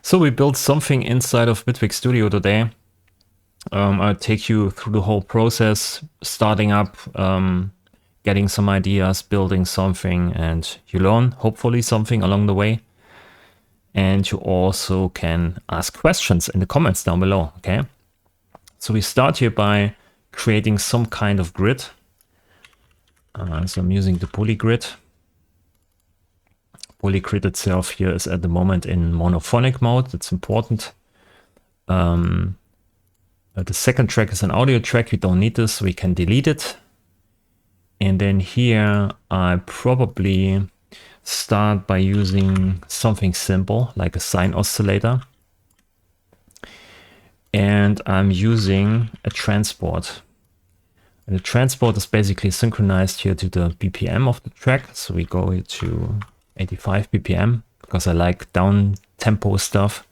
So we built something inside of Bitwig Studio today. I'll take you through the whole process, starting up, getting some ideas, building something, and you learn hopefully something along the way. And you also can ask questions in the comments down below, okay? So we start here by creating some kind of grid. So I'm using the polygrid. Polygrid itself here is at the moment in monophonic mode. That's important. The second track is an audio track. We don't need this, so we can delete it. And then here I probably start by using something simple like a sine oscillator. And I'm using a transport. And the transport is basically synchronized here to the BPM of the track. So we go to 85 BPM because I like down tempo stuff.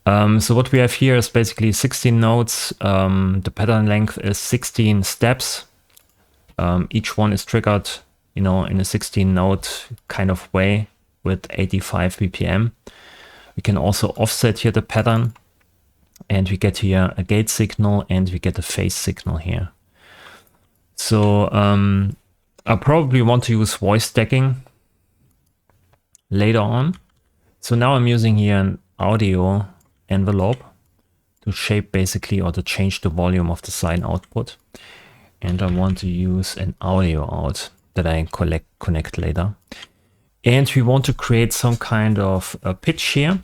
So what we have here is basically 16 notes. The pattern length is 16 steps. Each one is triggered, in a 16 note kind of way with 85 BPM. We can also offset here the pattern, and we get here a gate signal and we get a phase signal here. So I probably want to use voice stacking later on. So now I'm using here an audio envelope to shape basically, or to change the volume of the sine output. And I want to use an audio out that I connect later. And we want to create some kind of a pitch here.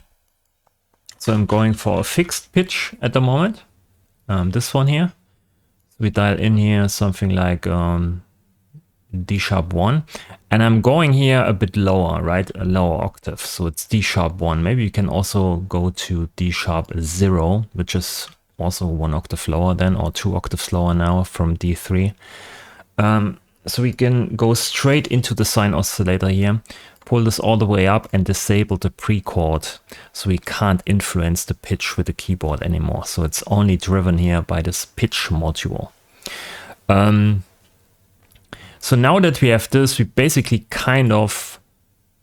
So I'm going for a fixed pitch at the moment. This one here. So we dial in here something like D sharp 1, and I'm going here a bit lower, right? A lower octave. So it's D sharp 1. Maybe you can also go to D sharp 0, which is also 1 octave lower then, or 2 octaves lower now from D3. So we can go straight into the sine oscillator here, pull this all the way up and disable the pre-chord. So we can't influence the pitch with the keyboard anymore. So it's only driven here by this pitch module. So now that we have this, we basically kind of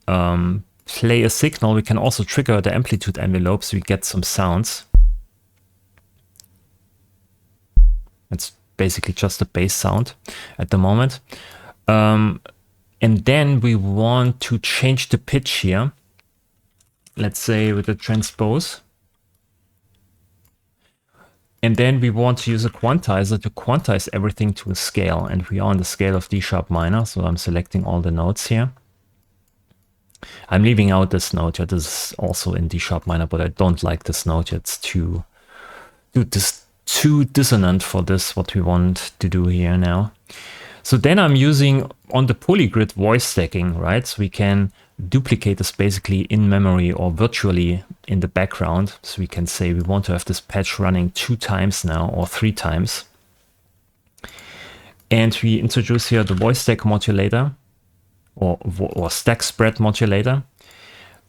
play a signal. We can also trigger the amplitude envelope so we get some sounds. It's basically just a bass sound at the moment. And then we want to change the pitch here. Let's say with the transpose. And then we want to use a quantizer to quantize everything to a scale. And we are on the scale of D sharp minor. So I'm selecting all the notes here. I'm leaving out this note here. This is also in D sharp minor, but I don't like this note. It's too dissonant for this, what we want to do here now. So then I'm using on the polygrid voice stacking, right? So we can duplicate this basically in memory or virtually in the background. So we can say we want to have this patch running 2 times now or 3 times. And we introduce here the voice stack modulator or stack spread modulator.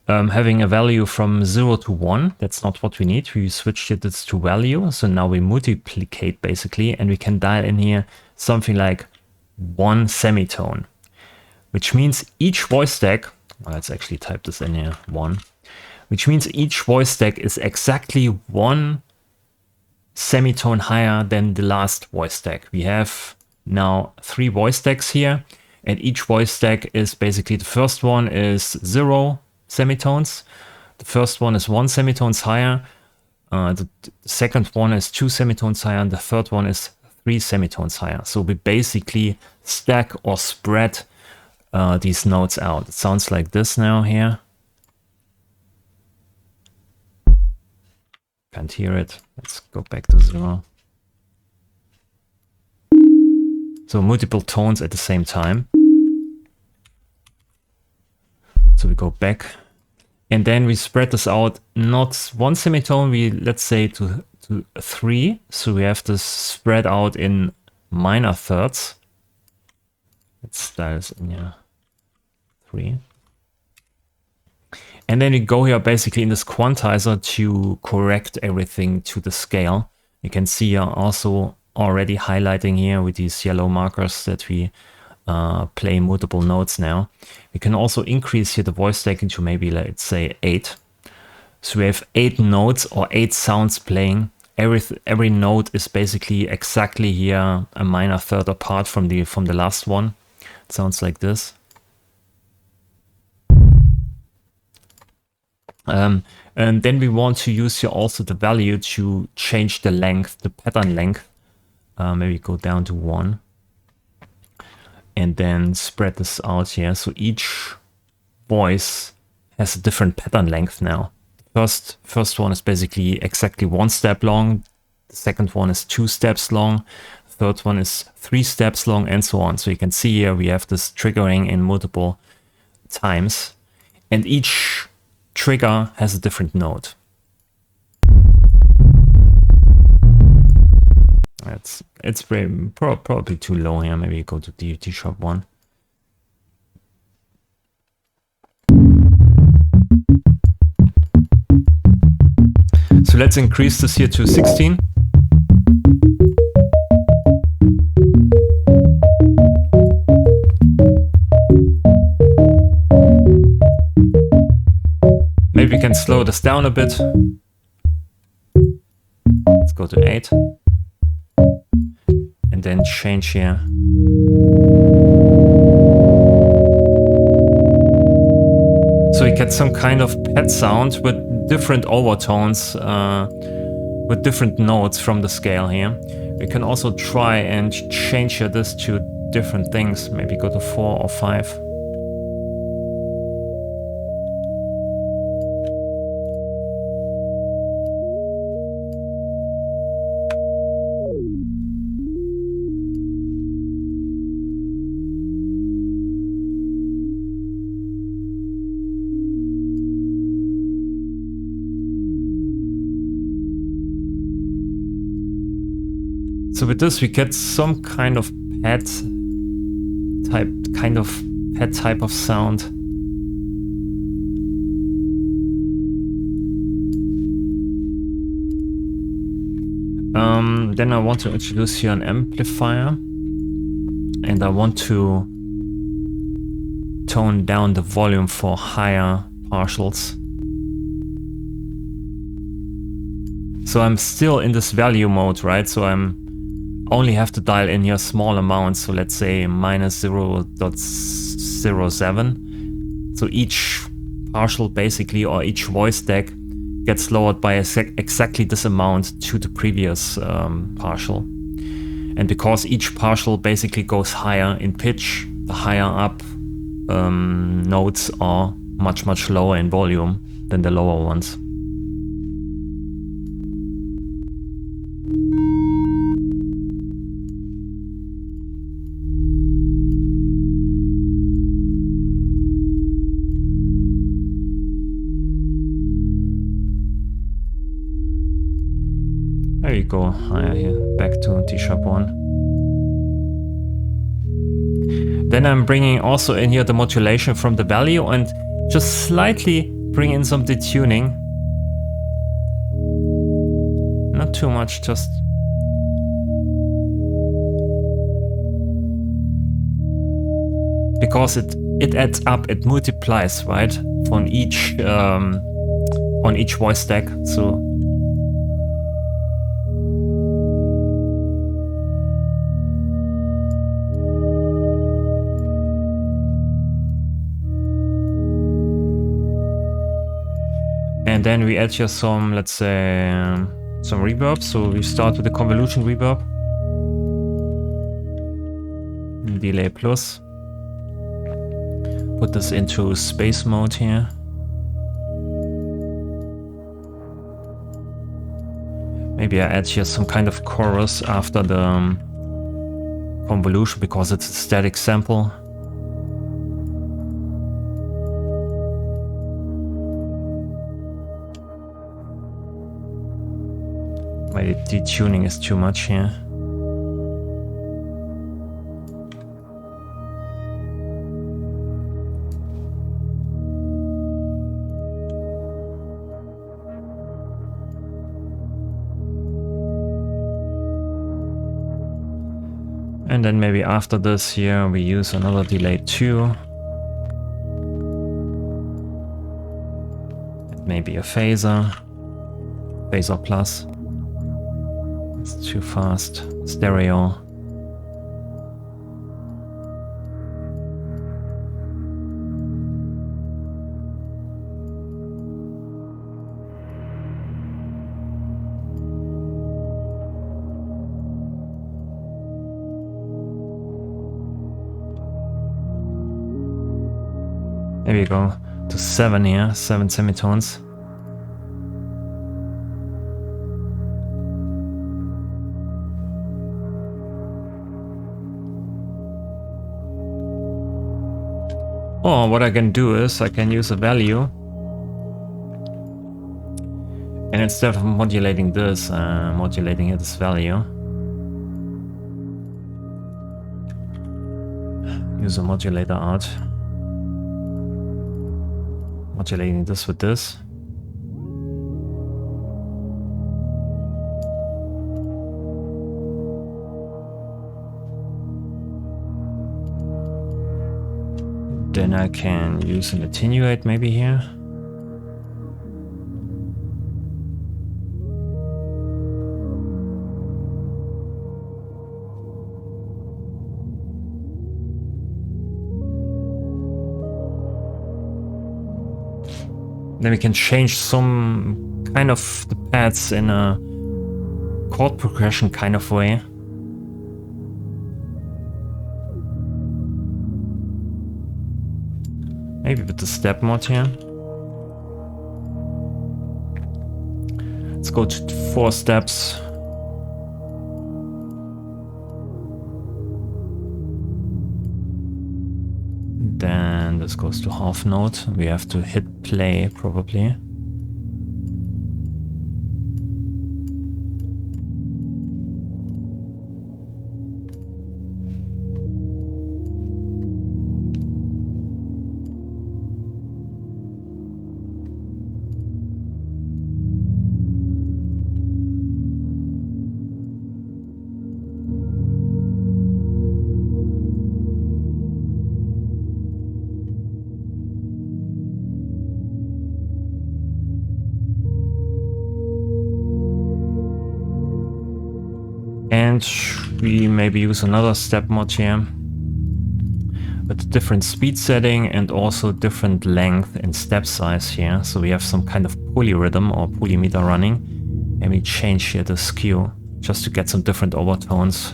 Having a value from 0 to 1, that's not what we need. We switched this to value. So now we multiplicate basically, and we can dial in here something like 1 semitone, which means each voice stack, let's actually type this in here, 1, which means each voice stack is exactly 1 semitone higher than the last voice stack. We have now 3 voice stacks here, and each voice stack is basically, the first one is 0 semitones, the first one is 1 semitones higher, the second one is 2 semitones higher, and the third one is 3 semitones higher. So we basically stack or spread these notes out. It sounds like this now here. Can't hear it. Let's go back to 0. So multiple tones at the same time. So we go back, and then we spread this out, not 1 semitone, let's say to 3. So we have this spread out in minor thirds. Let's dial this in here, 3. And then we go here basically in this quantizer to correct everything to the scale. You can see here also already highlighting here with these yellow markers that we play multiple notes now. We can also increase here the voice stacking to maybe, let's say, 8. So we have 8 notes or 8 sounds playing. Every note is basically exactly here a minor third apart from the last one. It sounds like this. And then we want to use here also the value to change the length, the pattern length. Maybe go down to 1. And then spread this out here. So each voice has a different pattern length now. First one is basically exactly 1 step long. The second one is 2 steps long. Third one is 3 steps long, and so on. So you can see here we have this triggering in multiple times. And each trigger has a different note. It's probably too low here. Maybe go to D sharp 1. So let's increase this here to 16. Maybe we can slow this down a bit. Let's go to 8. And then change here. So we get some kind of pad sound with different overtones, with different notes from the scale here. We can also try and change this to different things. Maybe go to 4 or 5. So with this we get some kind of pad type of sound. Then I want to introduce here an amplifier, and I want to tone down the volume for higher partials. So I'm still in this value mode, right? So I'm only have to dial in here small amounts. So let's say minus 0.07. So each partial basically, or each voice deck, gets lowered by exactly this amount to the previous partial. And because each partial basically goes higher in pitch, the higher up notes are much lower in volume than the lower ones. There you go, higher here, back to D sharp 1. Then I'm bringing also in here the modulation from the value and just slightly bring in some detuning. Not too much, just because it adds up, it multiplies, right, on each voice stack. So and then we add here some, let's say, some reverb. So we start with the convolution reverb, delay plus. Put this into space mode here. Maybe I add here some kind of chorus after the convolution because it's a static sample. My detuning is too much here. And then maybe after this here we use another delay too. maybe a phaser. Phaser plus. It's too fast. Stereo. There we go. To 7 here. 7 semitones. Or what I can do is I can use a value, and instead of modulating this, modulating this value, use a modulator out, modulating this with this. Then I can use an attenuate maybe here. Then we can change some kind of the pads in a chord progression kind of way. Maybe with the step mod here. Let's go to 4 steps. Then this goes to half note. We have to hit play probably. And we maybe use another step mod here with a different speed setting and also different length and step size here. So we have some kind of polyrhythm or polymeter running, and we change here the skew just to get some different overtones.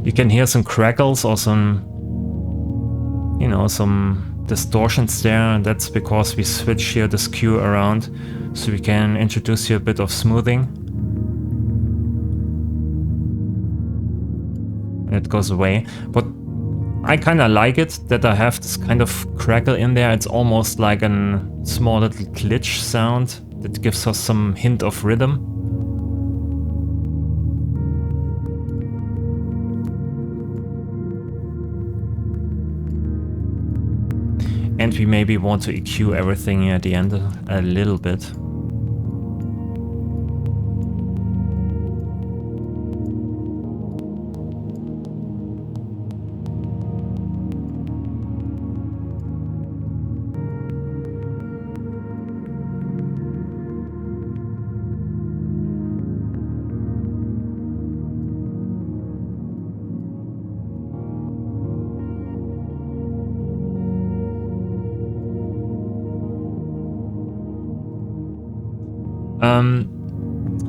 You can hear some crackles or some, you know, some distortions there, and that's because we switch here the skew around so we can introduce here a bit of smoothing. And it goes away. But I kind of like it that I have this kind of crackle in there. It's almost like a small little glitch sound that gives us some hint of rhythm. And we maybe want to EQ everything at the end a little bit.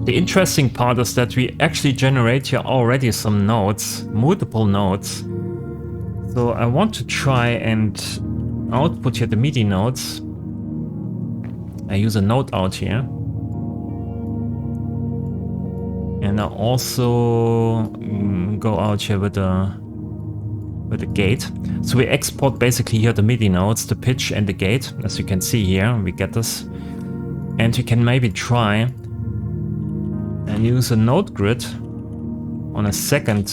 The interesting part is that we actually generate here already some notes, multiple notes. So I want to try and output here the MIDI notes. I use a note out here. And I also go out here with a gate. So we export basically here the MIDI notes, the pitch and the gate. As you can see here, we get this. And we can maybe try and use a note grid on a second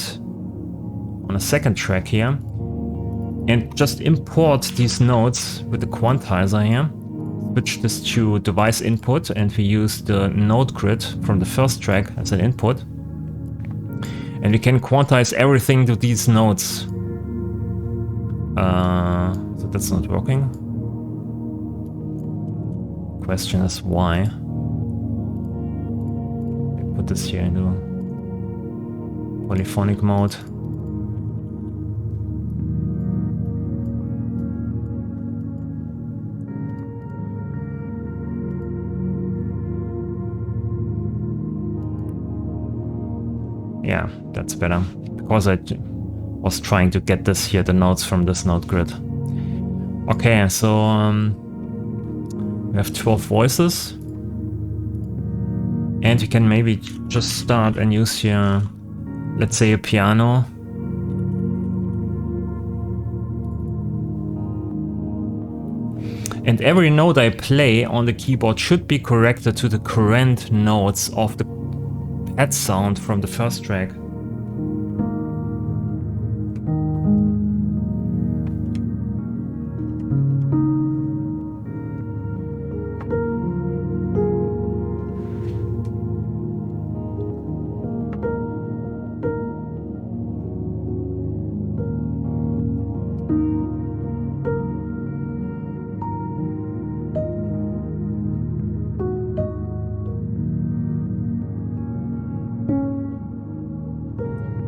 track here, and just import these notes with the quantizer here. Switch this to device input, and we use the note grid from the first track as an input. And we can quantize everything to these notes. So that's not working. Question is why. We put this here into polyphonic mode. Yeah, that's better, because I was trying to get this here, the notes from this note grid. Okay, so we have 12 voices. And we can maybe just start and use here, let's say, a piano. And every note I play on the keyboard should be corrected to the current notes of the pad sound from the first track.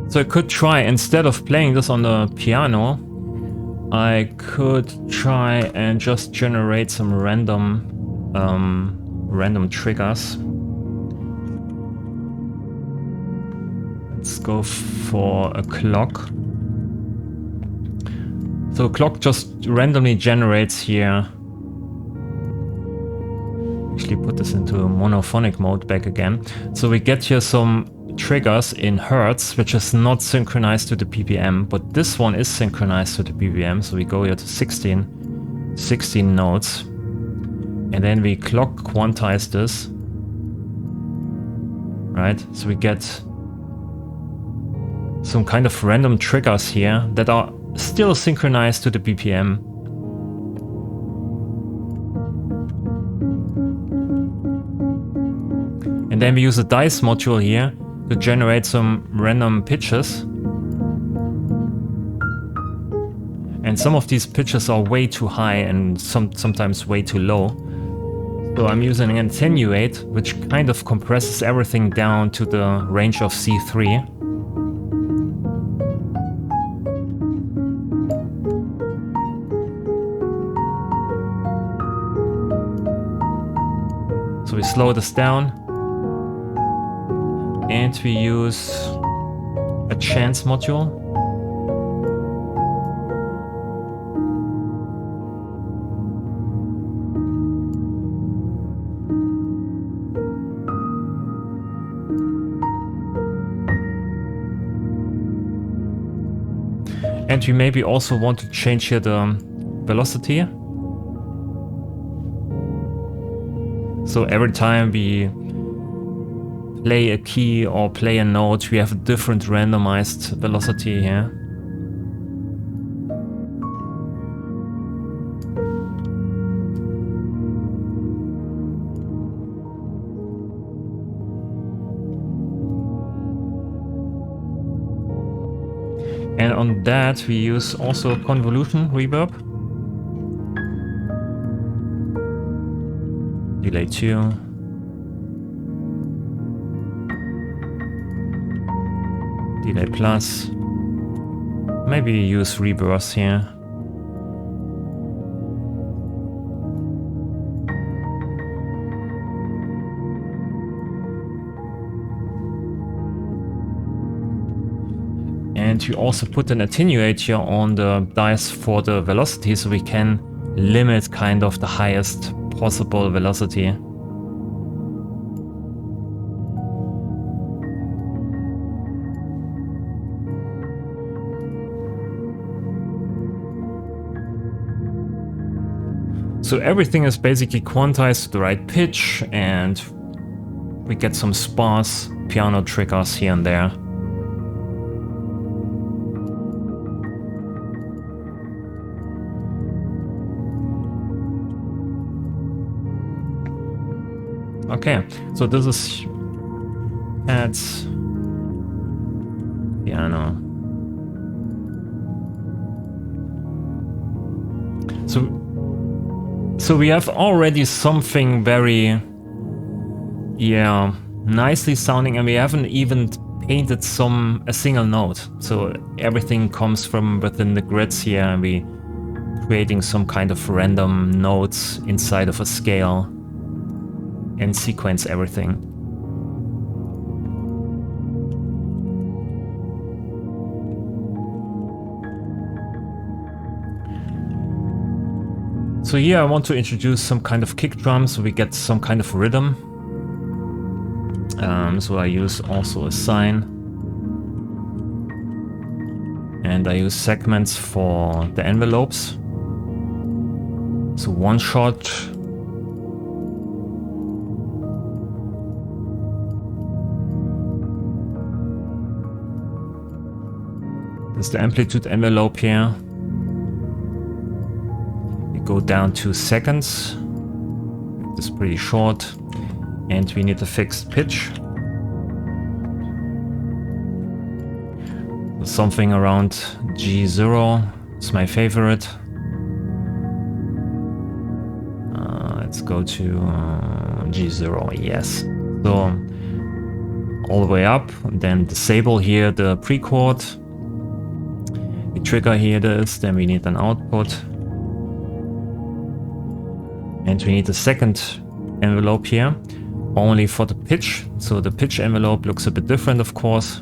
So I could try, instead of playing this on the piano, I could try and just generate some random triggers. Let's go for a clock. So a clock just randomly generates here. Actually put this into monophonic mode back again. So we get here some triggers in hertz, which is not synchronized to the BPM, but this one is synchronized to the BPM. So we go here to 16 notes, and then we clock quantize this, right? So we get some kind of random triggers here that are still synchronized to the BPM. And then we use a dice module here to generate some random pitches. And some of these pitches are way too high and sometimes way too low. So I'm using an attenuate, which kind of compresses everything down to the range of C3. So we slow this down. And we use a chance module. And we maybe also want to change here the velocity. So every time we play a key or play a note, we have a different randomized velocity here. And on that we use also convolution reverb. Delay 2. Delay plus. Maybe use reverse here. And you also put an attenuate here on the dice for the velocity, so we can limit kind of the highest possible velocity. So everything is basically quantized to the right pitch, and we get some sparse piano triggers here and there. Okay, so this is pads, piano. So we have already something very, yeah, nicely sounding, and we haven't even painted a single note. So everything comes from within the grids here, and we creating some kind of random notes inside of a scale and sequence everything. So here I want to introduce some kind of kick drum so we get some kind of rhythm. So I use also a sine. And I use segments for the envelopes. So one shot. This is the amplitude envelope here. We go down to seconds. This is pretty short. And we need a fixed pitch. Something around G0 is my favorite. Let's go to G0, yes. So all the way up, then disable here the pre-chord. We trigger here this, then we need an output. And we need a second envelope here, only for the pitch. So the pitch envelope looks a bit different, of course.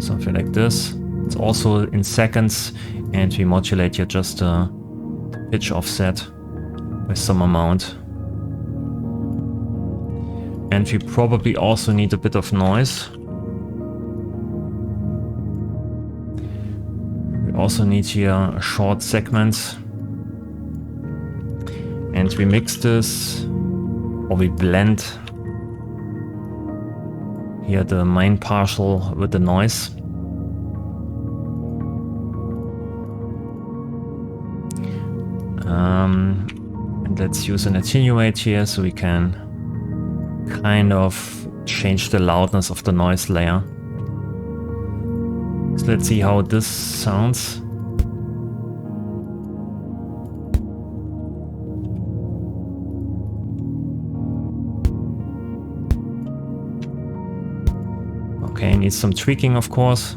Something like this. It's also in seconds, and we modulate here just the pitch offset by some amount. And we probably also need a bit of noise. We also need here a short segment. And we mix this, or we blend here the main partial with the noise. And let's use an attenuate here so we can kind of change the loudness of the noise layer. So let's see how this sounds. Okay, needs some tweaking, of course.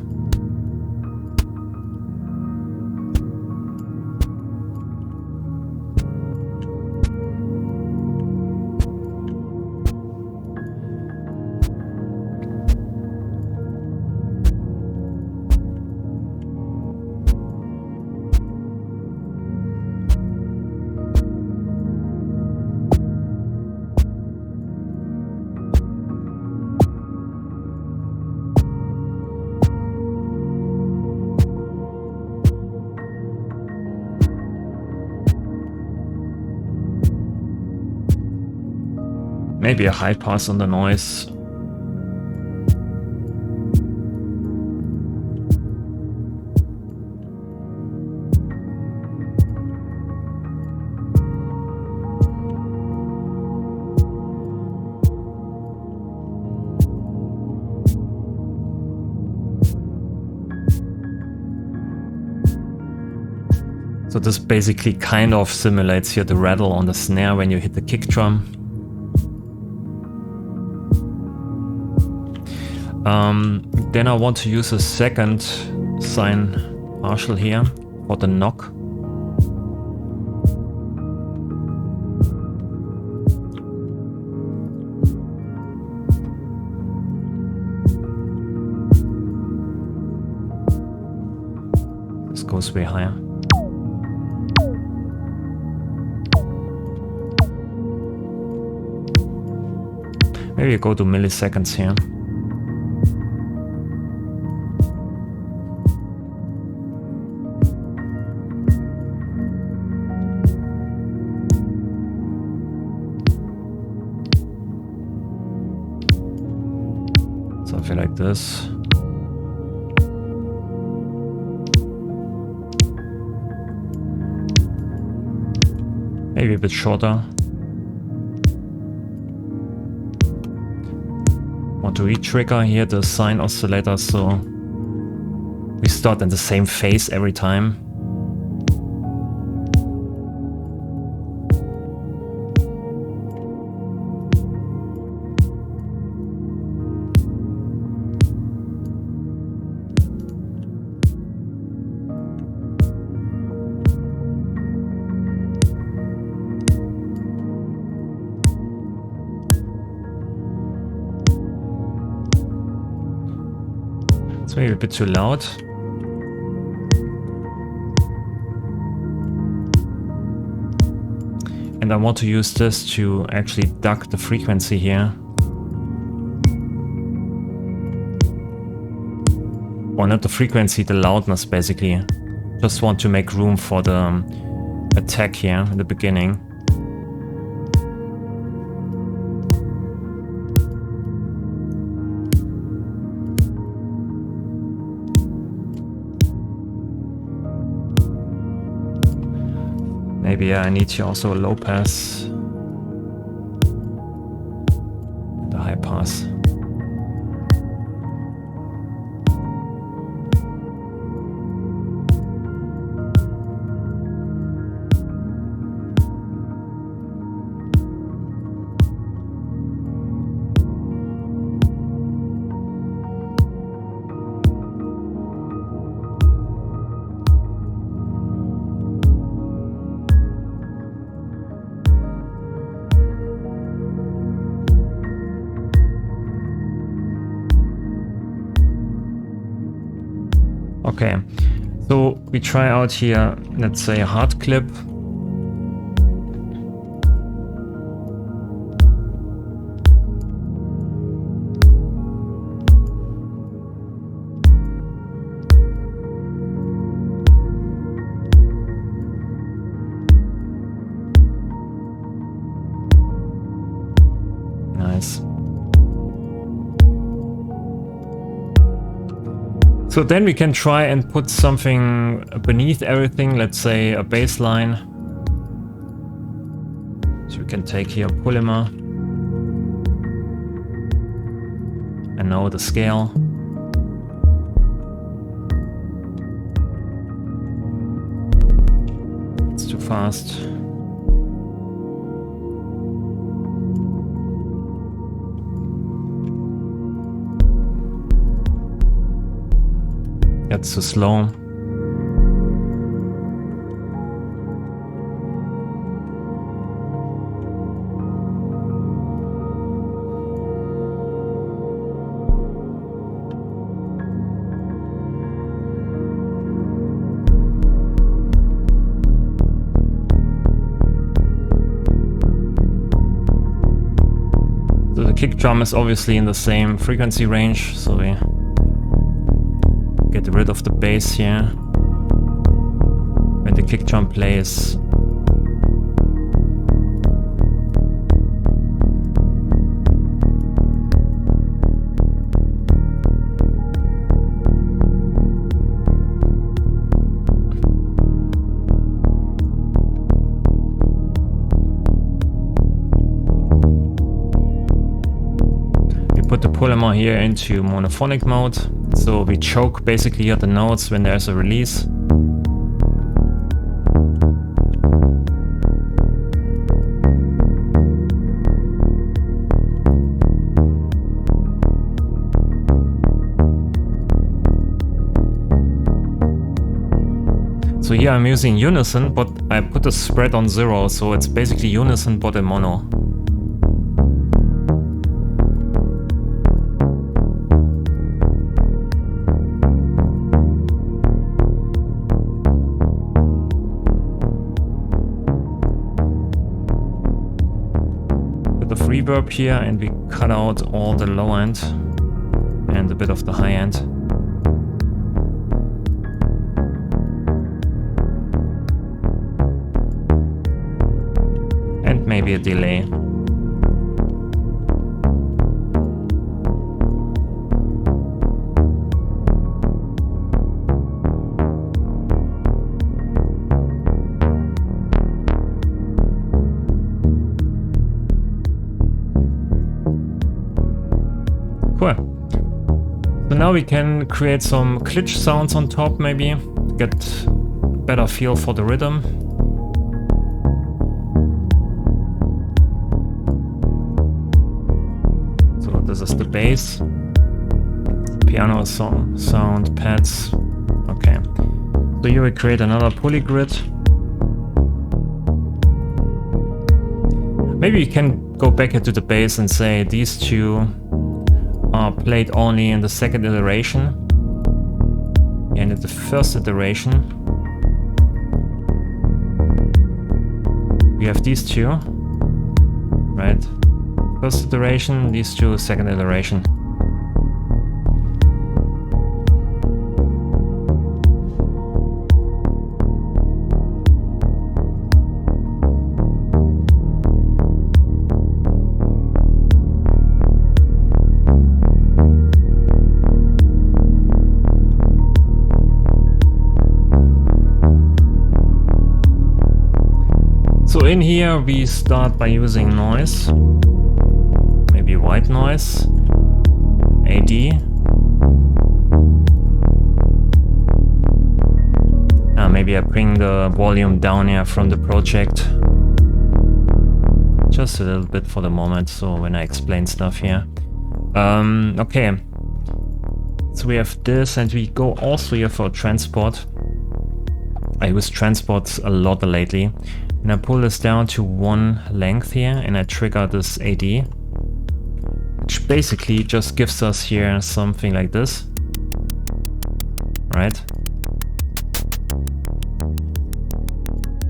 Maybe a high pass on the noise. So this basically kind of simulates here the rattle on the snare when you hit the kick drum. Then I want to use a second sine partial here for the knock. This goes way higher. Maybe you go to milliseconds here. Something like this. Maybe a bit shorter. Want to re-trigger here the sine oscillator so we start in the same phase every time. Maybe a bit too loud. And I want to use this to actually duck the frequency here. Or not the frequency, the loudness basically. Just want to make room for the attack here in the beginning. Maybe I need here also a low pass and a high pass. Okay, so we try out here, let's say a hard clip. Nice. So then we can try and put something beneath everything, let's say a bassline. So we can take here polymer. And now the scale. It's too fast. That's too slow. So the kick drum is obviously in the same frequency range, so we get rid of the bass here when the kick drum plays. We put the polymer here into monophonic mode. So we choke basically at the notes when there's a release. So here I'm using unison, but I put the spread on 0, so it's basically unison but in mono. Reverb here, and we cut out all the low end and a bit of the high end. And maybe a delay. Cool. So now we can create some glitch sounds on top, maybe get better feel for the rhythm. So this is the bass, piano sound, pads. Okay. So here we create another poly grid. Maybe you can go back into the bass and say these two are played only in the second iteration, and in the first iteration we have these two, right? First iteration, these two, second iteration. So in here we start by using noise, maybe white noise, AD. Maybe I bring the volume down here from the project, just a little bit for the moment, so when I explain stuff here. Okay, so we have this, and we go also here for transport. I use transports a lot lately. And I pull this down to one length here, and I trigger this AD, which basically just gives us here something like this, right?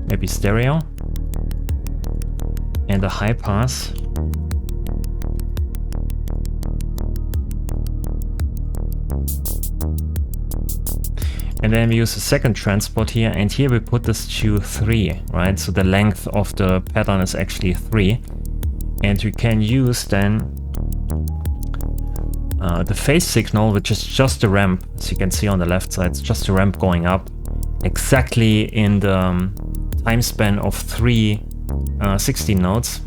Maybe stereo, and a high pass. And then we use a second transport here, and here we put this to 3, right? So the length of the pattern is actually 3. And we can use then the phase signal, which is just a ramp, as you can see on the left side, it's just a ramp going up, exactly in the time span of 3 16 notes.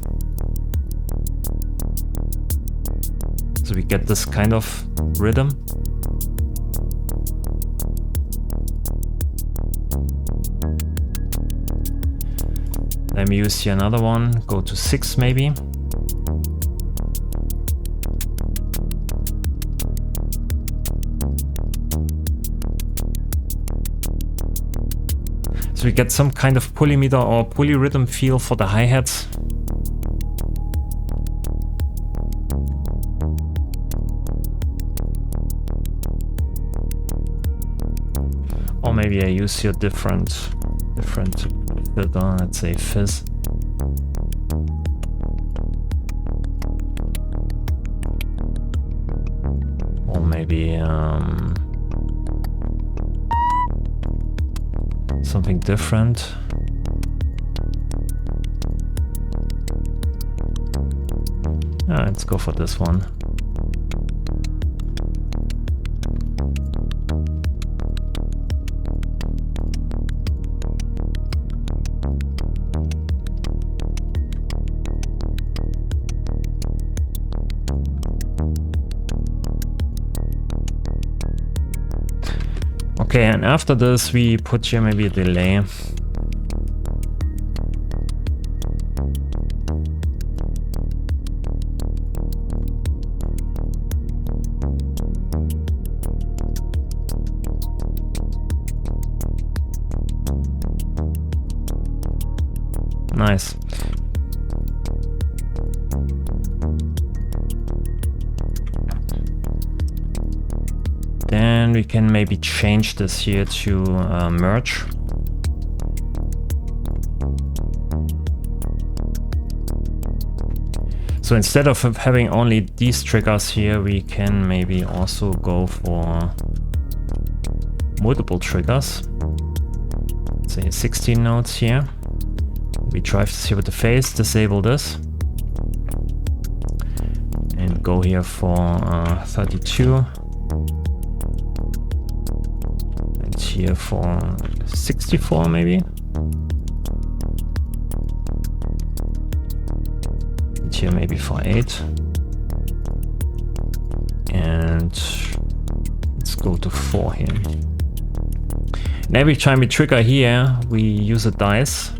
So we get this kind of rhythm. Let me use here another one, go to 6 maybe. So we get some kind of polymeter or polyrhythm feel for the hi-hats. Or maybe I use here different filter, let's say fizz. Or maybe something different. Let's go for this one. Okay, and after this we put here maybe a delay. Nice. Then we can maybe change this here to merge. So instead of having only these triggers here, we can maybe also go for multiple triggers. Let's say 16 notes here. We drive this here with the phase, disable this. And go here for 32. Here for 64 maybe. And here maybe for 8. And and let's go to 4 here. And every time we trigger here, we use a dice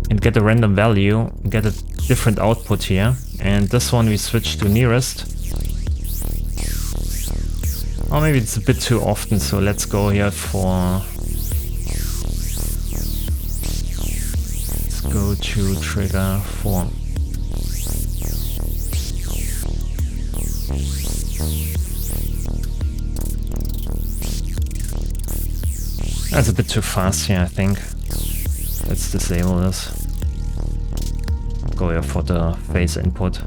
and get a random value, get a different output here. And this one we switch to nearest. Or maybe it's a bit too often, so let's go here for... Let's go to trigger 4. That's a bit too fast here, I think. Let's disable this. Go here for the phase input.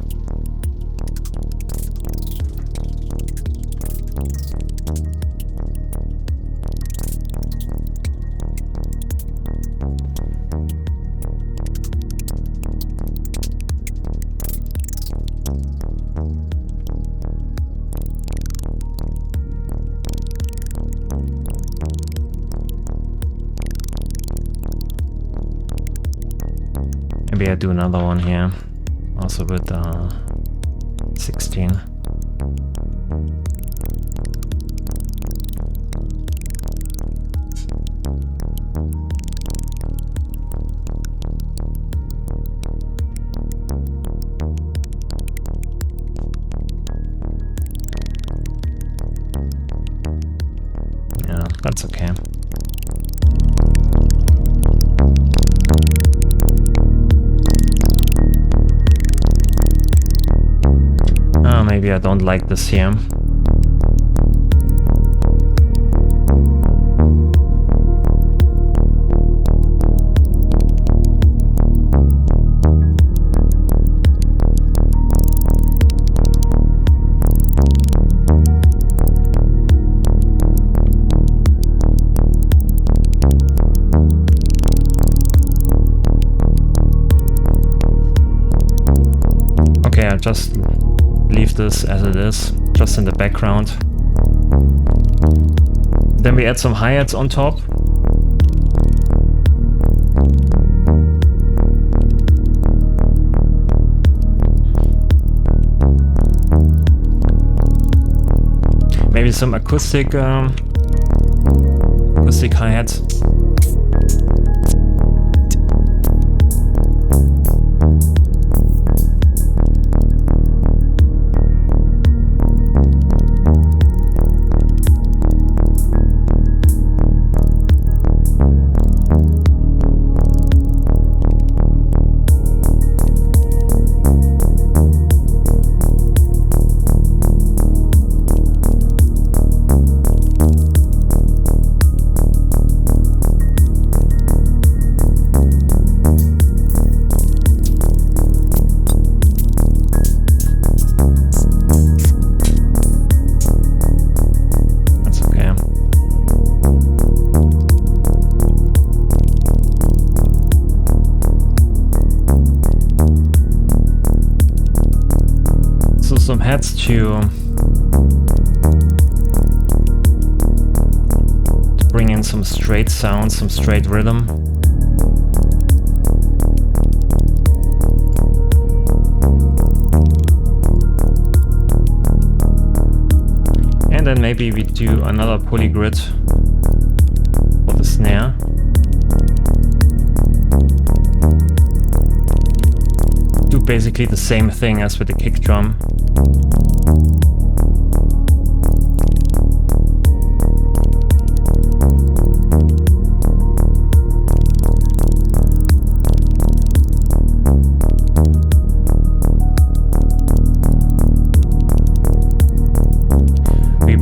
Maybe I do another one here, also with 16. Yeah, that's okay. Maybe I don't like this here. Okay, I just leave this as it is, just in the background. Then we add some hi-hats on top. Maybe some acoustic hi-hats. Some heads to bring in some straight sounds, some straight rhythm. And then maybe we do another polygrid for the snare. Do basically the same thing as with the kick drum.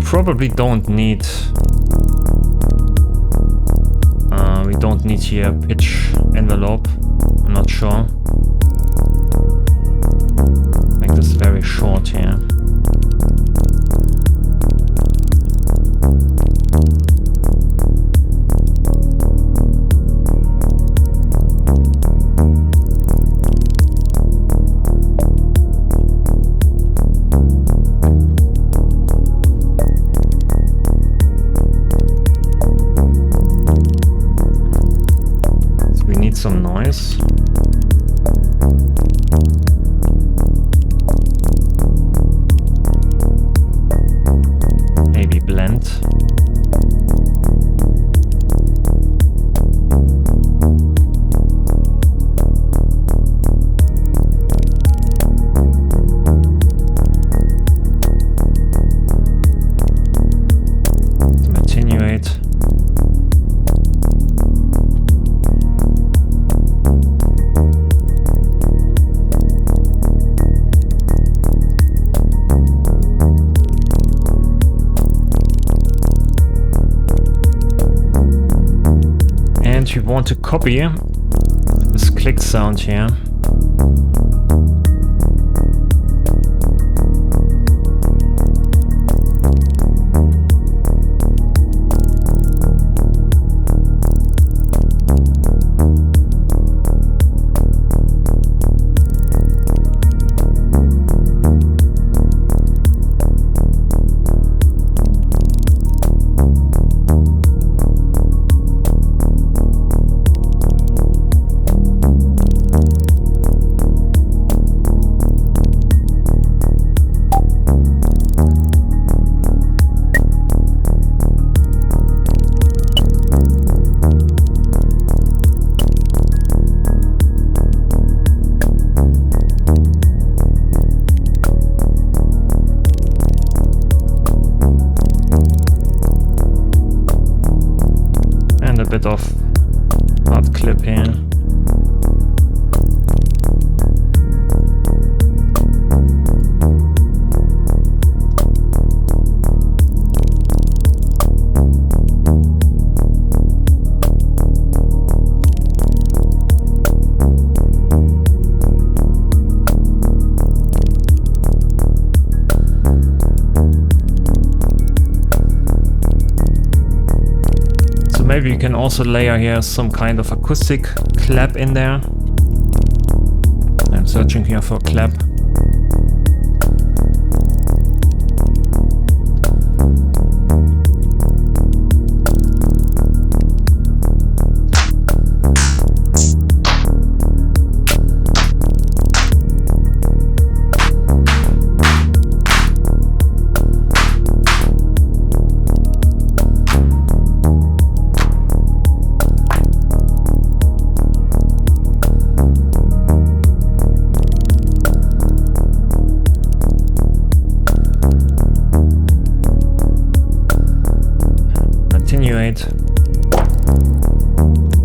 Probably don't need here pitch envelope. I'm not sure. Make this very short here. Some noise. And we want to copy this click sound here. Bit of hard clip here. Maybe you can also layer here some kind of acoustic clap in there. I'm searching here for clap.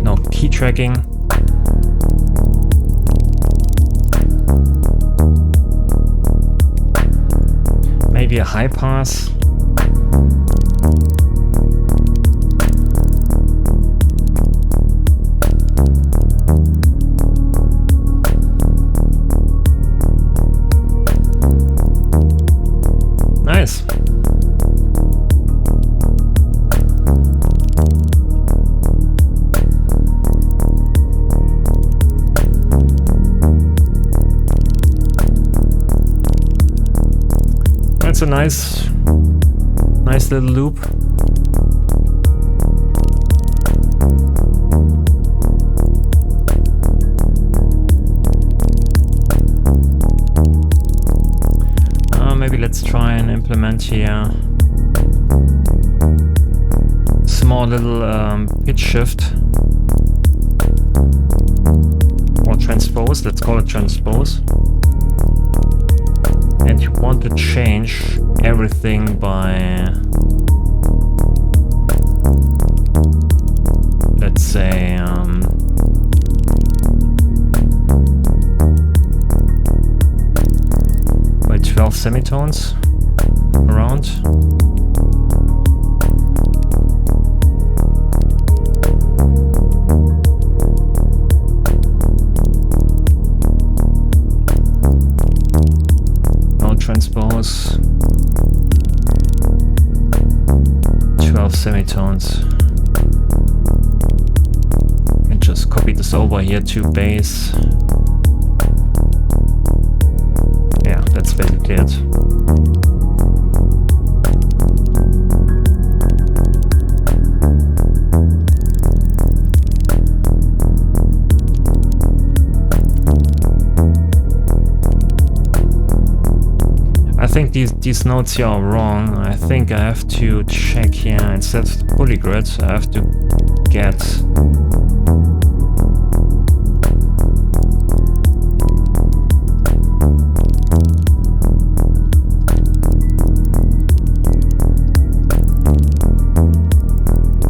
No key tracking. Maybe a high pass. Nice. That's a nice little loop. Maybe let's try and implement here small little pitch shift or transpose. Let's call it transpose. And you want to change everything by, let's say, by 12 semitones around. Transpose 12 semitones, and just copy this over here to bass. Yeah, that's basically it. I think these notes here are wrong. I think I have to check here, instead of the polygrid, I have to get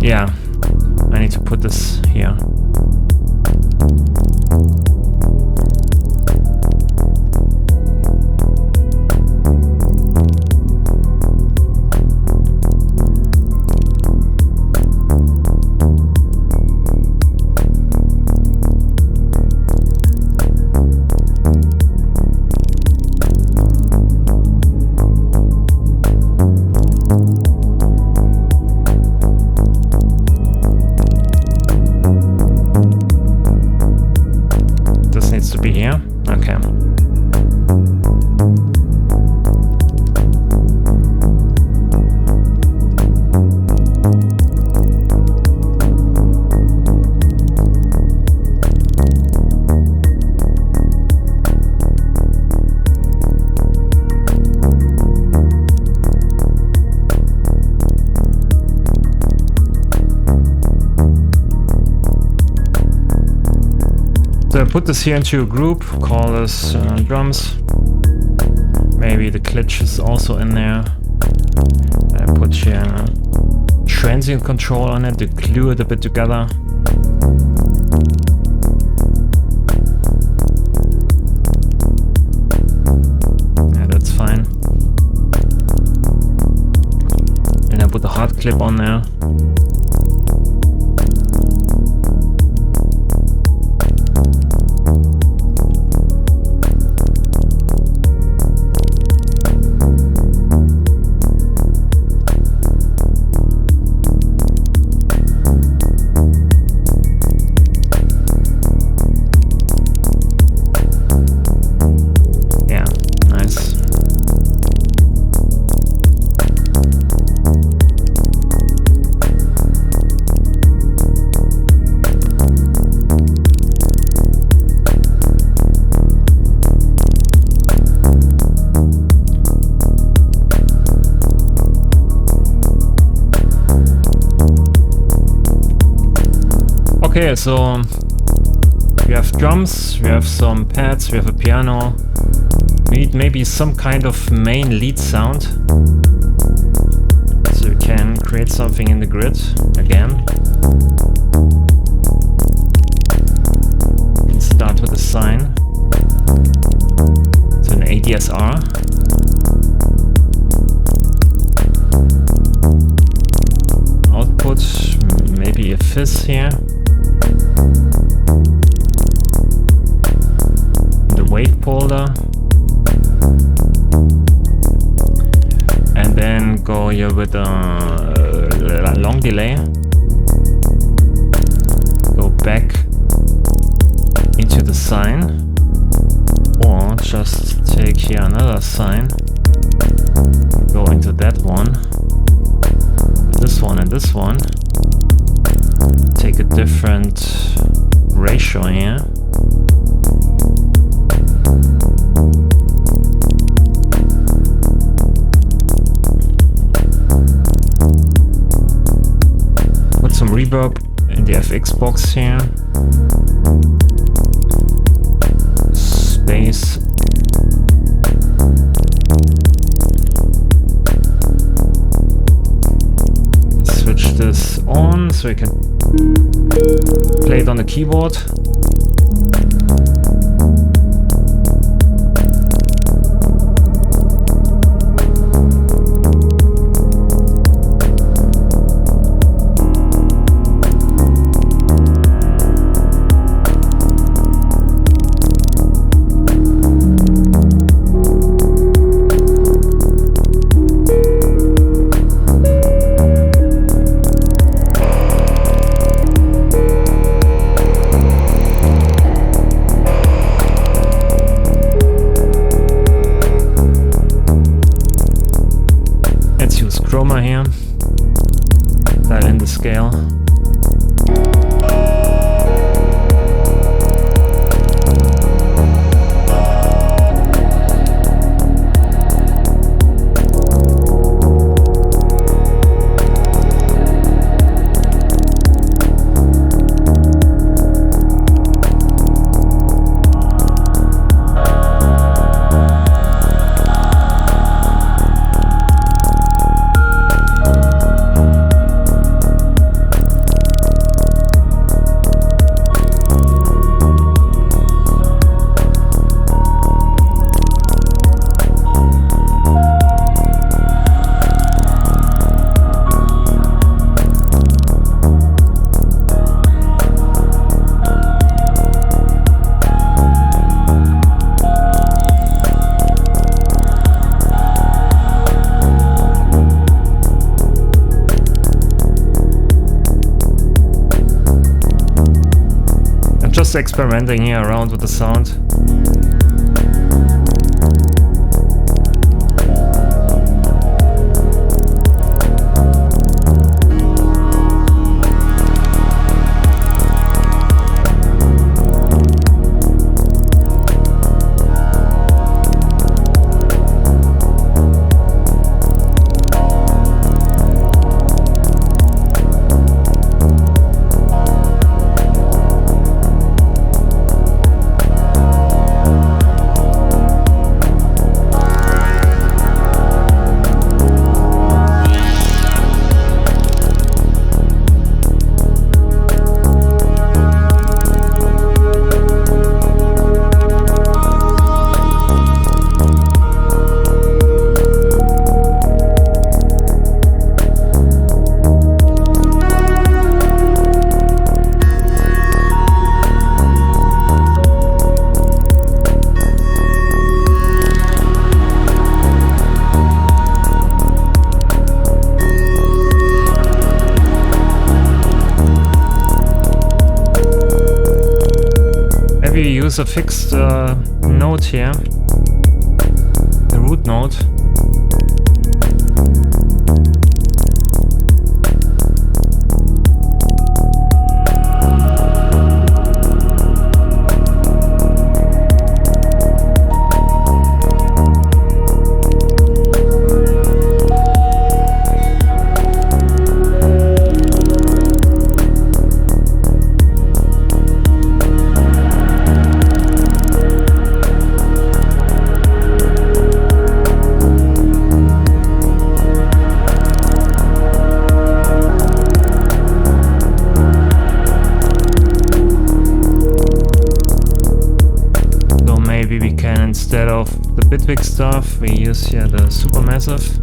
yeah, I need to put this here. be here? Okay. So I put this here into a group, call this drums. Maybe the glitch is also in there. I put here transient control on it to glue it a bit together. Yeah, that's fine. And I put the hard clip on there. Okay, so we have drums, we have some pads, we have a piano. We need maybe some kind of main lead sound. So we can create something in the grid again. And start with a sine. So an ADSR. Output, maybe a fizz here. Wave folder, and then go here with a long delay, go back into the sine, or just take here another sine, go into that one, this one and this one, take a different ratio here. Some reverb in the FX box here. Space. Switch this on so we can play it on the keyboard. Chroma here, dial in the scale. just experimenting here around with the sound. Use a fixed note here, the root note. Instead of the Bitwig stuff, we use here the supermassive.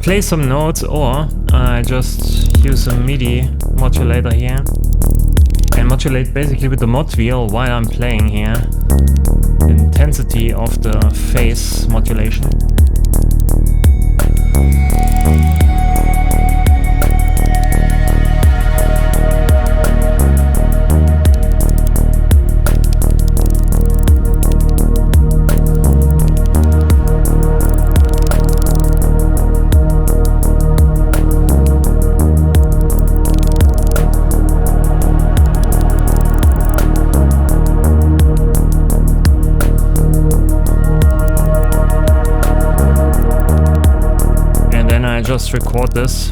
Play some notes, or I just use a MIDI modulator here and modulate basically with the mod wheel while I'm playing here the intensity of the phase modulation. Just record this.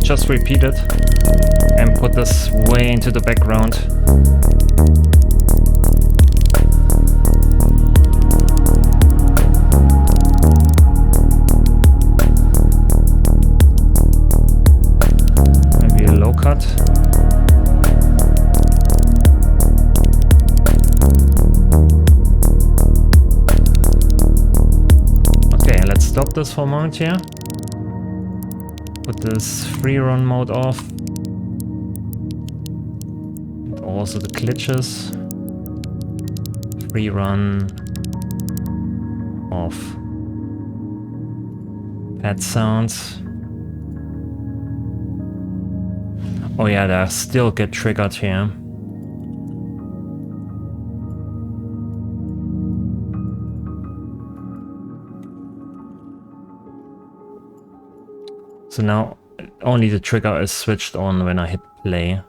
Just repeat it and put this way into the background. Maybe a low cut. Okay, let's stop this for a moment here. Put this free run mode off. And also the glitches. Free run of pad sounds. Oh yeah, they still get triggered here. So now only the trigger is switched on when I hit play.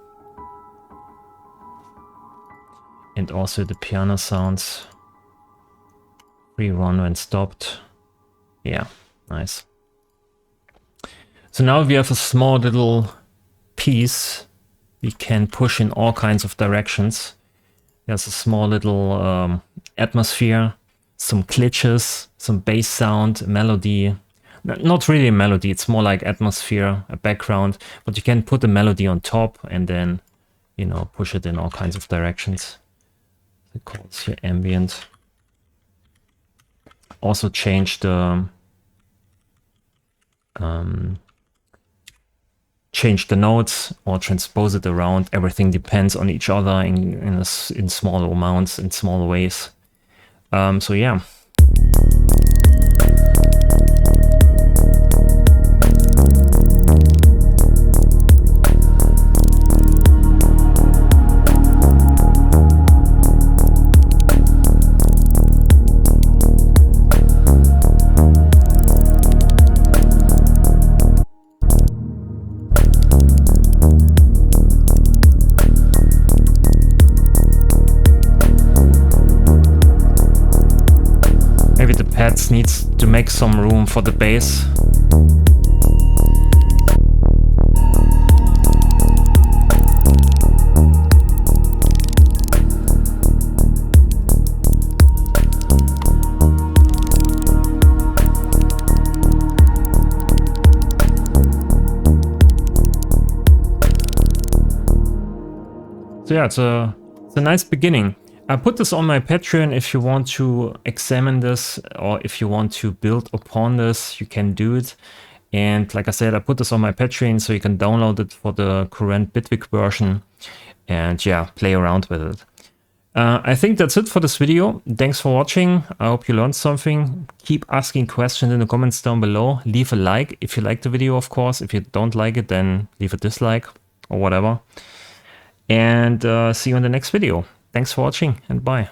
And also the piano sounds. Rerun when stopped. Yeah, nice. So now we have a small little piece we can push in all kinds of directions. There's a small little atmosphere, some glitches, some bass sound, melody. Not really a melody, it's more like atmosphere, a background, but you can put a melody on top and then, you know, push it in all kinds of directions. It calls here ambient. Also change the notes or transpose it around. Everything depends on each other in small amounts, in small ways. So yeah. Maybe the pads needs to make some room for the bass. So yeah, it's a nice beginning. I put this on my Patreon. If you want to examine this or if you want to build upon this, you can do it. And like I said, I put this on my Patreon so you can download it for the current Bitwig version and yeah, play around with it. I think that's it for this video. Thanks for watching. I hope you learned something. Keep asking questions in the comments down below. Leave a like if you like the video, of course. If you don't like it, then leave a dislike or whatever. And see you in the next video. Thanks for watching and bye.